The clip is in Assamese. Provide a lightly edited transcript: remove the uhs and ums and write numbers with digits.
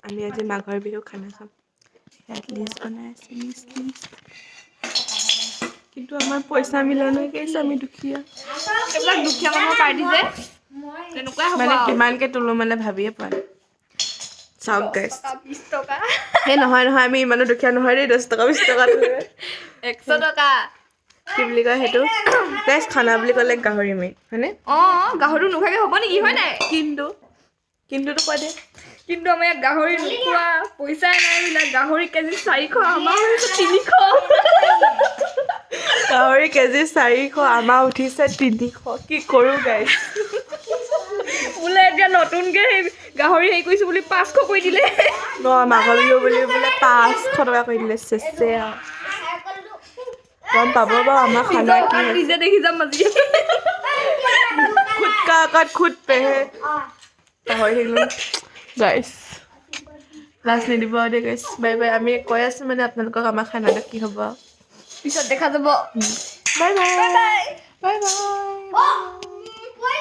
আমি আজি মাঘৰ বিহু খানা খাম ইয়াত লিষ্ট বনাই আছে লিষ্ট কিন্তু আমাৰ পইচা মিলা নাই গাইছ আমি দুখীয়া এইবিলাক দুখীয়া মানুহৰ পাৰ্টি যে তেনেকুৱাই হ'ব মানে কিমানকে তোলো মানে ভাবিয়ে পোৱা নাই চাওক গাইছ 20 টকা এই নহয় আমি ইমানো দুখীয়া নহয় দেই 10 টকা 20 টকা তোলে 100 টকা কি বুলি কয় সেইটো গাইছ খানা বুলি ক'লে গাহৰি মেইন হয়নে গাহৰিটো নোখোৱাকে হ'ব নেকি হয় নাই কিন্তুটো কয় দে কিন্তু আমাৰ ইয়াত গাহৰি নোখোৱা পইচাই নাই বিলাক গাহৰি কেজি 400 আমাৰ 300 গাহৰি কেজি 400 আমাৰ উঠিছে 300 কি কৰোঁ গাইছ বোলে এতিয়া নতুনকে সেই গাহৰি হেৰি কৰিছোঁ বুলি 500 কৰি দিলে মাঘৰ বিহু বুলি বোলে 500 টকা কৰি দিলে চেছে গম পাব বাৰু আমাৰ খানা কি নিজে দেখি যাম আজি खुद का अकड़ खुद पे है পাহৰি থাকিলোঁ গাইছ লাষ্ট নিদিব দে গাইছ বাই বাই আমি কৈ আছোঁ মানে আপোনালোকক আমাৰ খানাটো কি হ'ব পিছত দেখা যাব বাই বাই বাই বাই